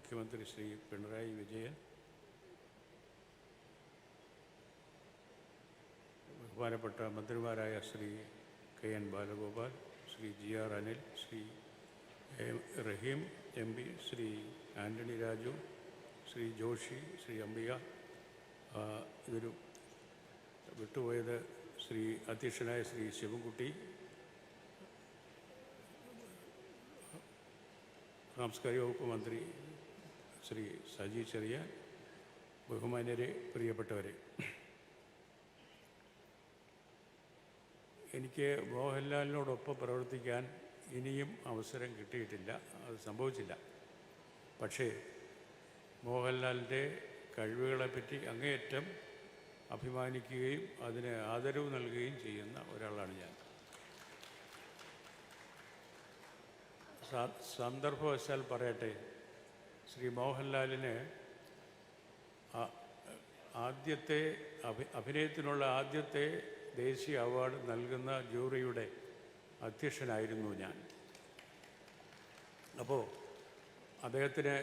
മുഖ്യമന്ത്രി ശ്രീ പിണറായി വിജയൻ, ബഹുമാനപ്പെട്ട മന്ത്രിമാരായ ശ്രീ കെ.എൻ. ബാലഗോപാൽ, ശ്രീ ജി.ആർ. അനിൽ, ശ്രീ റഹീം എം പി, ശ്രീ ആൻ്റണി രാജു, ശ്രീ ജോഷി, ശ്രീ അംബിക, ഇതൊരു വിട്ടുപോയത് ശ്രീ അധ്യക്ഷനായ ശ്രീ ശിവൻകുട്ടി, സാംസ്കാരിക വകുപ്പ് മന്ത്രി ശ്രീ സജി ചെറിയാൻ, ബഹുമാന്യരെ, പ്രിയപ്പെട്ടവരെ, എനിക്ക് മോഹൻലാലിനോടൊപ്പം പ്രവർത്തിക്കാൻ ഇനിയും അവസരം കിട്ടിയിട്ടില്ല, അത് സംഭവിച്ചില്ല. പക്ഷേ മോഹൻലാലിൻ്റെ കഴിവുകളെപ്പറ്റി അങ്ങേയറ്റം അഭിമാനിക്കുകയും അതിന് ആദരവ് നൽകുകയും ചെയ്യുന്ന ഒരാളാണ് ഞാൻ. സന്ദർഭവശാൽ പറയട്ടെ, ശ്രീ മോഹൻലാലിന് ആദ്യത്തെ അഭിനയത്തിനുള്ള ആദ്യത്തെ ദേശീയ അവാർഡ് നൽകുന്ന ജൂറിയുടെ അധ്യക്ഷനായിരുന്നു ഞാൻ. അപ്പോൾ അദ്ദേഹത്തിന്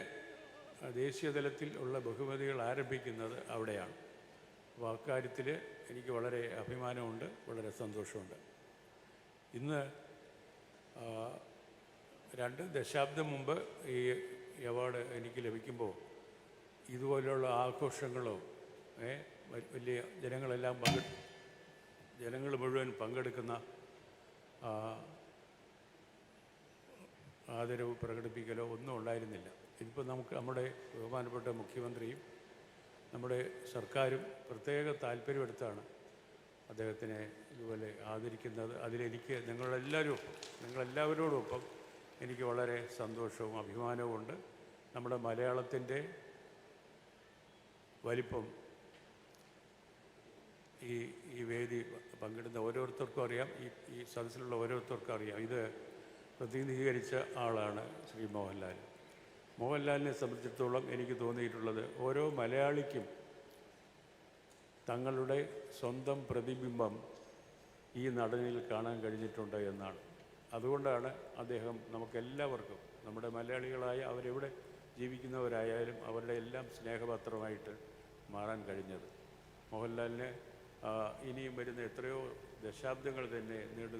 ദേശീയ തലത്തിൽ ഉള്ള ബഹുമതികൾ ആരംഭിക്കുന്നത് അവിടെയാണ്. അപ്പോൾ അക്കാര്യത്തിൽ എനിക്ക് വളരെ അഭിമാനമുണ്ട്, വളരെ സന്തോഷമുണ്ട്. ഇന്ന് 2 ദശാബ്ദം മുമ്പ് ഈ അവാർഡ് എനിക്ക് ലഭിക്കുമ്പോൾ ഇതുപോലെയുള്ള ആഘോഷങ്ങളോ വലിയ ജനങ്ങൾ മുഴുവൻ പങ്കെടുക്കുന്ന ആദരവ് പ്രകടിപ്പിക്കലോ ഒന്നും ഉണ്ടായിരുന്നില്ല. ഇതിപ്പോൾ നമ്മുടെ ബഹുമാനപ്പെട്ട മുഖ്യമന്ത്രിയും നമ്മുടെ സർക്കാരും പ്രത്യേക താല്പര്യമെടുത്താണ് അദ്ദേഹത്തിനെ ഇതുപോലെ ആദരിക്കുന്നത്. അതിലെനിക്ക് നിങ്ങളെല്ലാവരോടൊപ്പം എനിക്ക് വളരെ സന്തോഷവും അഭിമാനവും ഉണ്ട്. നമ്മുടെ മലയാളത്തിൻ്റെ വലിപ്പം ഈ വേദി പങ്കിടുന്ന ഓരോരുത്തർക്കും അറിയാം, ഈ സദസ്സിലുള്ള ഓരോരുത്തർക്കും അറിയാം. ഇത് പ്രതിനിധീകരിച്ച ആളാണ് ശ്രീ മോഹൻലാൽ. മോഹൻലാലിനെ സംബന്ധിച്ചിടത്തോളം എനിക്ക് തോന്നിയിട്ടുള്ളത് ഓരോ മലയാളിക്കും തങ്ങളുടെ സ്വന്തം പ്രതിബിംബം ഈ നടനിൽ കാണാൻ കഴിഞ്ഞിട്ടുണ്ട് എന്നാണ്. അതുകൊണ്ടാണ് അദ്ദേഹം നമുക്കെല്ലാവർക്കും, നമ്മുടെ മലയാളികളായ അവരെവിടെ ജീവിക്കുന്നവരായാലും അവരുടെ എല്ലാം സ്നേഹപാത്രമായിട്ട് മാറാൻ കഴിഞ്ഞത്. മോഹൻലാലിന് ഇനിയും വരുന്ന എത്രയോ ദശാബ്ദങ്ങൾ തന്നെ നീണ്ടു